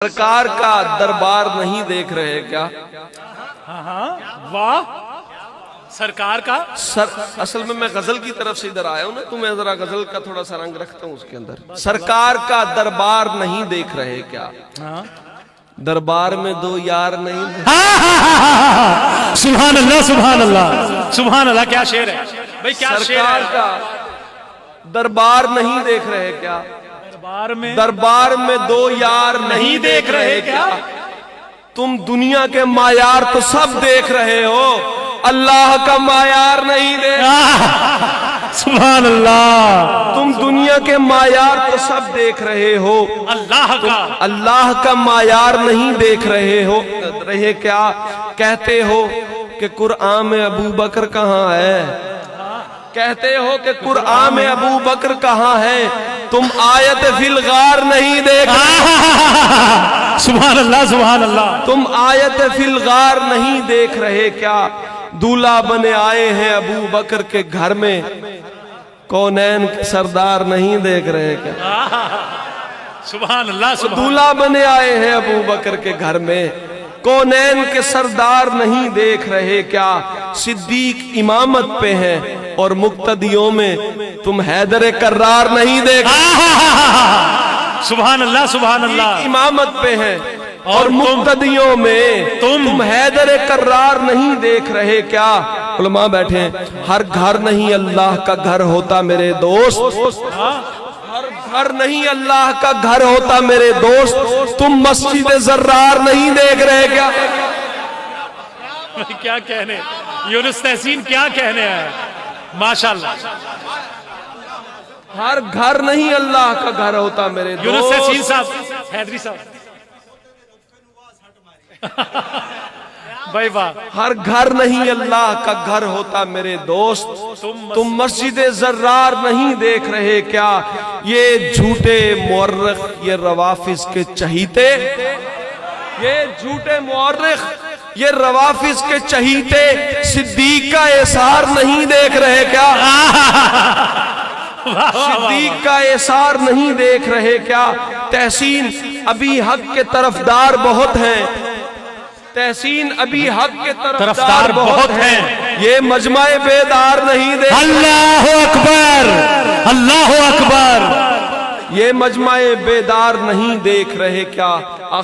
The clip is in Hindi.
सरकार का दरबार नहीं देख रहे क्या? हाँ, वाह। सरकार का असल में मैं गजल की तरफ से इधर आया हूं ना, तो मैं जरा गजल का थोड़ा सा रंग रखता हूं उसके अंदर। सरकार का दरबार नहीं देख रहे क्या? हाँ। दरबार में दो यार नहीं। सुभान अल्लाह, सुभान अल्लाह, सुभान अल्लाह। क्या शेर है भाई, क्या शेर सरकार है। का दरबार नहीं देख रहे क्या? दरबार में दो यार नहीं देख रहे क्या? तुम दुनिया के मायार तो सब देख रहे हो, अल्लाह का मायार नहीं देख। सुभान अल्लाह। तुम दुनिया के मायार तो सब देख रहे हो, अल्लाह का मायार नहीं देख रहे क्या? कहते हो कि कुरान में अबू बकर कहाँ है, कहते हो कि कुरान में अबू बकर कहाँ है, तुम आयत फिल गार नहीं देख रहे। सुभान अल्लाह, सुभान अल्लाह। तुम आयत फिल गार नहीं देख रहे क्या? दूल्हा बने आए हैं अबू बकर के घर में, कौनैन के सरदार नहीं देख रहे क्या? सुभान अल्लाह, दूल्हा बने आए हैं अबू बकर के घर में, कौनैन के सरदार नहीं देख रहे क्या? सिद्दीक इमामत पे हैं और मुक्तदियों में तुम हैदर कर्रार नहीं देख। सुभान अल्लाह, सुभान अल्लाह। इमामत पे हैं और मुक्तदियों में तुम हैदर कर्रार नहीं देख रहे क्या? उलमा बैठे हैं। हर घर नहीं अल्लाह का घर होता मेरे दोस्त, हर घर नहीं अल्लाह का घर होता मेरे दोस्त, तुम मस्जिद जर्रार नहीं देख रहे क्या? क्या कहने यूनुस तहसीन, क्या कहने हैं, माशाल्लाह। हर घर नहीं अल्लाह का घर होता मेरे दोस्त। यूनुस तहसीन साहब, हैदरी साहब भाई वाह। हर घर नहीं अल्लाह का घर होता मेरे दोस्त, तुम मस्जिद जर्रार नहीं देख रहे क्या? ये झूठे मुअर्रिख, ये रवाफिज के चहीते, ये झूठे मुअर्रिख, ये रवाफिज के चहीते सिद्दीक का एसार नहीं देख रहे क्या? सिद्दीक का एसार नहीं देख रहे क्या? तहसीन अभी हक के तरफदार बहुत हैं, तहसीन अभी हक के तरफदार बहुत हैं, ये मजमाए बेदार नहीं देख। अल्लाह अकबर, अल्लाह अकबर। ये मजमाए बेदार नहीं देख रहे क्या?